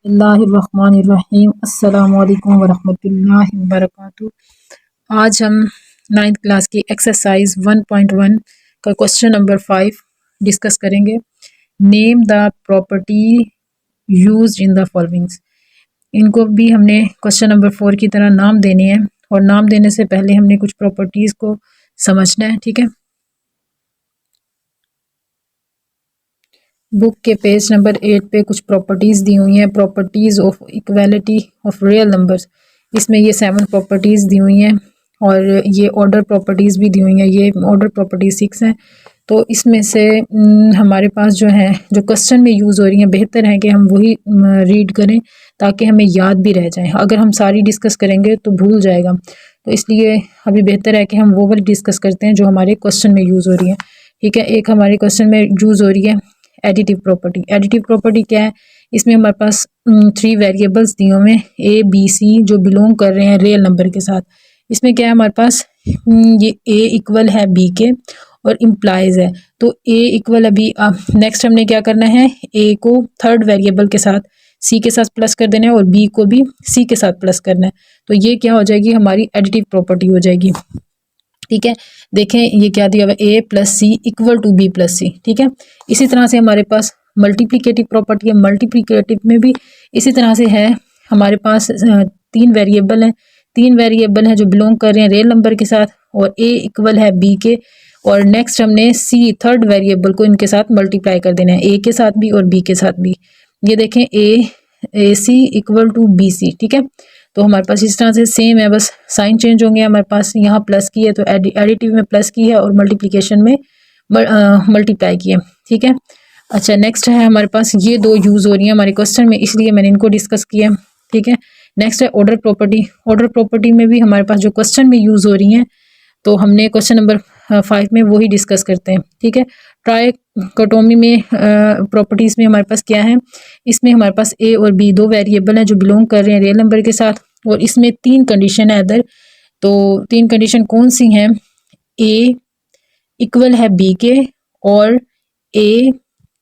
बिस्मिल्लाहिर्रहमानिर्रहीम अस्सलामुअलैकुम वरहमतुल्लाहि वबरकातुहू। आज हम 9th क्लास की एक्सरसाइज 1.1 का क्वेश्चन नंबर 5 डिस्कस करेंगे। Name the property used in the followings. इनको भी हमने क्वेश्चन नंबर 4 की तरह नाम देने हैं और नाम देने से पहले हमने कुछ प्रॉपर्टीज़ को समझना है। ठीक है, बुक के पेज नंबर 8 पे कुछ प्रॉपर्टीज़ दी हुई हैं। Properties of equality of real numbers, इसमें ये 7 प्रॉपर्टीज़ दी हुई हैं और ये ऑर्डर प्रॉपर्टीज़ भी दी हुई हैं। ये ऑर्डर प्रॉपर्टीज 6 हैं। तो इसमें से हमारे पास जो है जो क्वेश्चन में यूज़ हो रही हैं, बेहतर है कि हम वही रीड करें ताकि हमें याद भी रह जाए। अगर हम सारी डिस्कस करेंगे तो भूल जाएगा, तो इसलिए अभी बेहतर है कि हम वो वाली डिस्कस करते हैं जो हमारे क्वेश्चन में यूज़ हो रही है। ठीक है, एक हमारे क्वेश्चन में यूज़ हो रही है एडिटिव प्रॉपर्टी। एडिटिव प्रॉपर्टी क्या है? इसमें हमारे पास 3 वेरिएबल्स दिए हुए हैं ए बी सी जो बिलोंग कर रहे हैं रियल नंबर के साथ। इसमें क्या है हमारे पास ये ए इक्वल है बी के और इम्प्लाइज है। तो ए इक्वल अभी नेक्स्ट हमने क्या करना है, ए को थर्ड वेरिएबल के साथ सी के साथ प्लस कर देना है और बी को भी सी के साथ प्लस करना है। तो ये क्या हो जाएगी, हमारी एडिटिव प्रॉपर्टी हो जाएगी। ठीक है, देखें ये क्या दिया हुआ, A plus C equal to B plus C. ठीक है, इसी तरह से हमारे पास मल्टीप्लिकेटिव प्रॉपर्टी है। मल्टीप्लिकेटिव में भी इसी तरह से है। हमारे पास 3 वेरिएबल हैं, 3 वेरिएबल हैं जो बिलोंग कर रहे हैं रियल नंबर के साथ और ए इक्वल है बी के और नेक्स्ट हमने सी थर्ड वेरिएबल को इनके साथ मल्टीप्लाई कर देना है, ए के साथ भी और बी के साथ भी। ये देखें ए सी इक्वल टू बी सी। ठीक है, तो हमारे पास इस तरह से सेम है, बस साइन चेंज होंगे। हमारे पास यहाँ प्लस की है तो एडिटिव में प्लस की है और मल्टीप्लिकेशन में मल्टीप्लाई की है। ठीक है, अच्छा नेक्स्ट है हमारे पास ये 2 यूज़ हो रही हैं हमारे क्वेश्चन में, इसलिए मैंने इनको डिस्कस किया। ठीक है, नेक्स्ट है ऑर्डर प्रॉपर्टी। ऑर्डर प्रॉपर्टी में भी हमारे पास जो क्वेश्चन में यूज़ हो रही हैं तो हमने क्वेश्चन नंबर 5 में वही डिस्कस करते हैं। ठीक है, ट्राइकोटोमी में प्रॉपर्टीज़ में हमारे पास क्या है, इसमें हमारे पास ए और बी 2 वेरिएबल हैं जो बिलोंग कर रहे हैं रियल नंबर के साथ और इसमें 3 कंडीशन है अदर। तो 3 कंडीशन कौन सी हैं, ए इक्वल है बी के और ए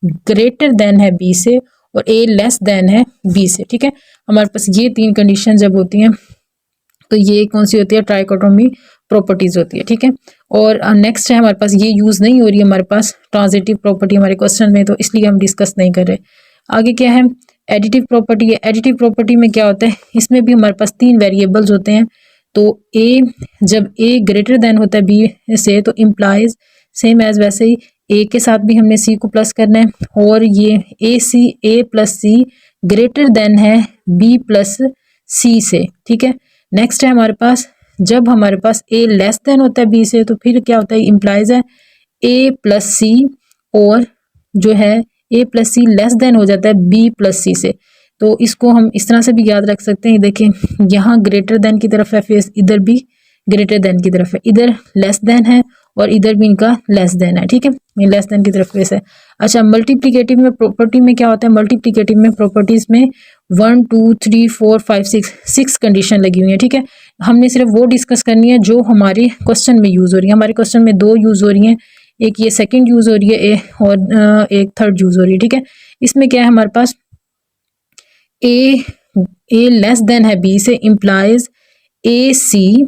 ग्रेटर देन है बी से और ए लेस देन है बी से। ठीक है, हमारे पास ये 3 कंडीशन जब होती हैं तो ये कौन सी होती है, ट्राइकोटोमी प्रॉपर्टीज होती है। ठीक है, और नेक्स्ट है हमारे पास ये यूज़ नहीं हो रही है हमारे पास ट्रांजिटिव प्रॉपर्टी हमारे क्वेश्चन में, तो इसलिए हम डिस्कस नहीं कर रहे। आगे क्या है, एडिटिव प्रॉपर्टी है। एडिटिव प्रॉपर्टी में क्या होता है, इसमें भी हमारे पास 3 वेरिएबल्स होते हैं। तो ए जब ए ग्रेटर देन होता है बी से तो इम्प्लाइज सेम एज वैसे ही ए के साथ भी हमने सी को प्लस करना है और ये ए प्लस सी ग्रेटर देन है बी प्लस सी से। ठीक है, नेक्स्ट है हमारे पास जब हमारे पास ए लेस देन होता है बी से तो फिर क्या होता है, इम्प्लाइज है ए प्लस सी और जो है ए प्लस सी लेस देन हो जाता है बी प्लस सी से। तो इसको हम इस तरह से भी याद रख सकते हैं। देखें यहाँ ग्रेटर देन की तरफ है फेस, इधर भी ग्रेटर देन की तरफ है, इधर लेस देन है और इधर भी इनका लेस देन है। ठीक है, ये लेस देन की तरफ फेस है। अच्छा मल्टीप्लिकेटिव में प्रॉपर्टी में क्या होता है, मल्टीप्लिकेटिव में प्रॉपर्टीज में 1 2 3 4 5 6 कंडीशन लगी हुई है। ठीक है, हमने सिर्फ वो डिस्कस करनी है जो हमारे क्वेश्चन में यूज़ हो रही है। हमारे क्वेश्चन में 2 यूज़ हो रही हैं, एक ये सेकंड यूज़ हो रही है और एक थर्ड यूज़ हो रही है। ठीक है, इसमें क्या है हमारे पास ए लेस देन है बी से इम्प्लाइज ए सी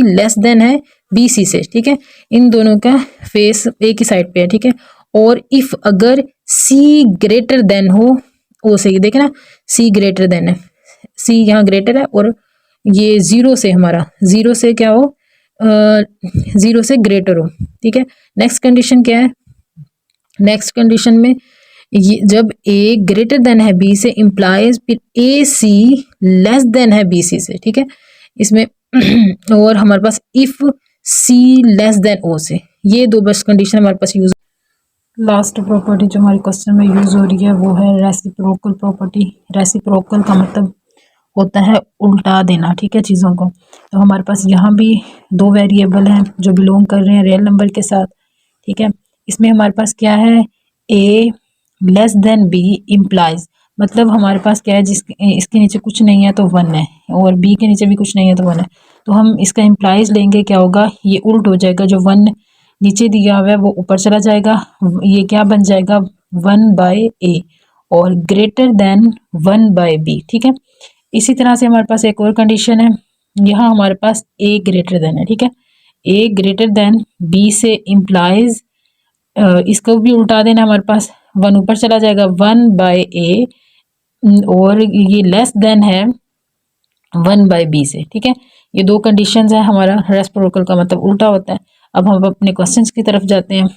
लेस देन है बी सी से। ठीक है, इन दोनों का फेस एक ही साइड पे है। ठीक है, और इफ अगर सी ग्रेटर देन हो ओ से, देखे ना सी ग्रेटर देन है, सी यहाँ ग्रेटर है और ये 0 से हमारा 0 से क्या हो, 0 से ग्रेटर हो। ठीक है, नेक्स्ट कंडीशन क्या है, नेक्स्ट कंडीशन में ये जब ए ग्रेटर देन है बी से इम्प्लाइज फिर ए सी लेस देन है बी सी से। ठीक है, इसमें और हमारे पास इफ सी लेस देन ओ से, ये 2 बस कंडीशन हमारे पास यूज। लास्ट प्रॉपर्टी जो हमारे क्वेश्चन में यूज हो रही है वो है रेसिप्रोकल प्रॉपर्टी। रेसिप्रोकल का मतलब होता है उल्टा देना। ठीक है, चीज़ों को। तो हमारे पास यहाँ भी 2 वेरिएबल हैं जो बिलोंग कर रहे हैं रियल नंबर के साथ। ठीक है, इसमें हमारे पास क्या है, ए लेस देन बी इम्प्लाइज, मतलब हमारे पास क्या है इसके नीचे कुछ नहीं है तो 1 है और बी के नीचे भी कुछ नहीं है तो 1 है। तो हम इसका इम्प्लाइज लेंगे, क्या होगा, ये उल्ट हो जाएगा, जो 1 नीचे दिया हुआ है वो ऊपर चला जाएगा, ये क्या बन जाएगा 1/a और ग्रेटर देन 1/b, ठीक है। इसी तरह से हमारे पास एक और कंडीशन है, यहाँ हमारे पास a ग्रेटर देन है, ठीक है। a ग्रेटर देन b से इम्प्लाइज इसको भी उल्टा देना, हमारे पास 1 ऊपर चला जाएगा 1/a, और ये लेस देन है 1/b से, ठीक है। ये दो कंडीशंस है, हमारा रेसिप्रोकल का मतलब उल्टा होता है। अब हम अपने क्वेश्चंस की तरफ जाते हैं।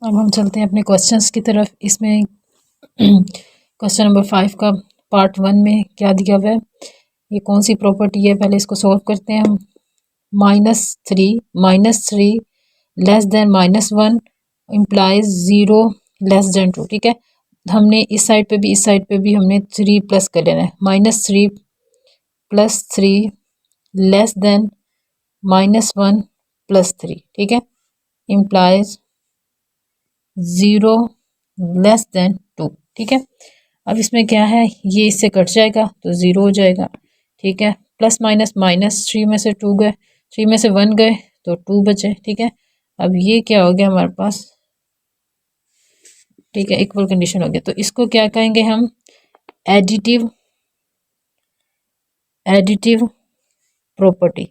अब हम चलते हैं अपने क्वेश्चंस की तरफ। इसमें क्वेश्चन नंबर 5 का पार्ट 1 में क्या दिया हुआ है, ये कौन सी प्रॉपर्टी है, पहले इसको सॉल्व करते हैं हम। -3 less than -1 implies 0 less than 2, ठीक है। हमने इस साइड पे भी इस साइड पे भी हमने 3 प्लस कर लेना है। -3 + 3 लेस देन -1 + 3, ठीक है, इम्प्लाइज 0 लेस देन 2, ठीक है। अब इसमें क्या है, ये इससे कट जाएगा तो 0 हो जाएगा, ठीक है। प्लस माइनस -3 में से 2 गए, 3 में से 1 गए तो 2 बचे, ठीक है। अब ये क्या हो गया हमारे पास, ठीक है, इक्वल कंडीशन हो गया। तो इसको क्या कहेंगे हम, एडिटिव प्रॉपर्टी,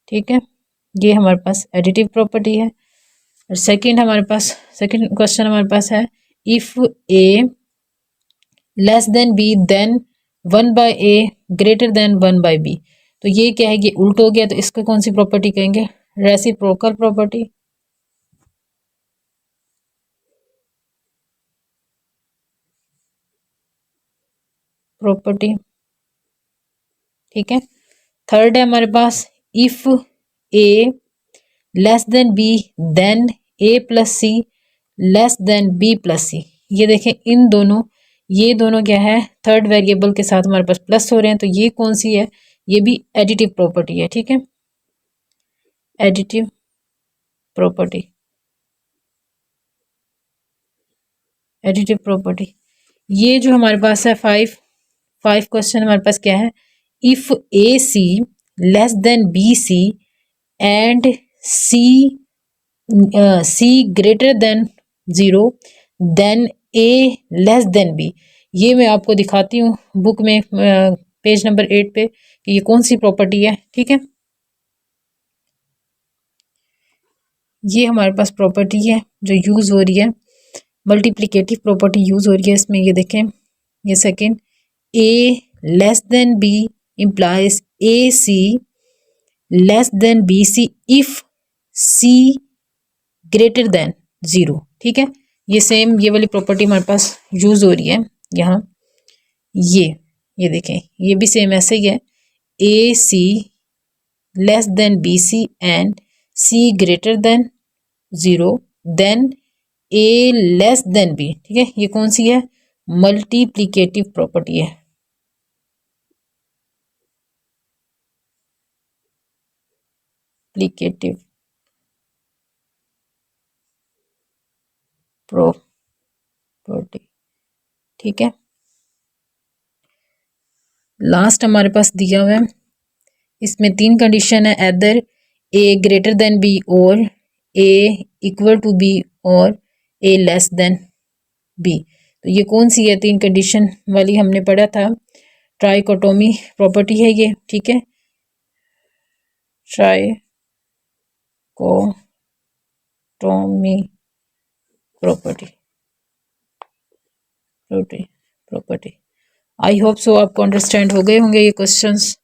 ठीक है। ये हमारे पास एडिटिव प्रॉपर्टी है। और सेकंड क्वेश्चन हमारे पास है, if a less than b then 1/a greater than 1/b। तो ये क्या है, ये उल्ट हो गया, तो इसको कौन सी प्रॉपर्टी कहेंगे, रेसिप्रोकल प्रॉपर्टी, ठीक है। थर्ड है हमारे पास, if a less than b then a + c less than b + c। ये देखें, ये दोनों क्या है, थर्ड वेरिएबल के साथ हमारे पास प्लस हो रहे हैं, तो ये कौन सी है, ये भी एडिटिव प्रॉपर्टी है, ठीक है, एडिटिव प्रॉपर्टी। ये जो हमारे पास है 5 क्वेश्चन हमारे पास क्या है, if AC less than BC and C greater than 0 then A less than B। ये मैं आपको दिखाती हूँ बुक में पेज नंबर 8 पे कि ये कौन सी प्रॉपर्टी है, ठीक है। ये हमारे पास प्रॉपर्टी है जो यूज़ हो रही है, मल्टीप्लिकेटिव प्रॉपर्टी यूज़ हो रही है इसमें। ये देखें, ये second, A less than B implies AC less than BC if C greater than 0, ठीक है। ये सेम ये वाली प्रॉपर्टी हमारे पास यूज़ हो रही है यहाँ। ये देखें, ये भी सेम ऐसे ही है, AC less than BC and C greater than 0 then A less than B, ठीक है। ये कौन सी है, मल्टीप्लिकेटिव प्रॉपर्टी है, प्लिकेटिव प्रॉपर्टी, ठीक है। लास्ट हमारे पास दिया हुआ है, इसमें 3 कंडीशन है, either A greater than B और A इक्वल टू B और A लेस देन B। तो ये कौन सी है, 3 कंडीशन वाली हमने पढ़ा था, ट्राइकोटोमी प्रॉपर्टी है ये, ठीक है, trichotomy property. I hope so आपको अंडरस्टैंड हो गए होंगे ये क्वेश्चंस।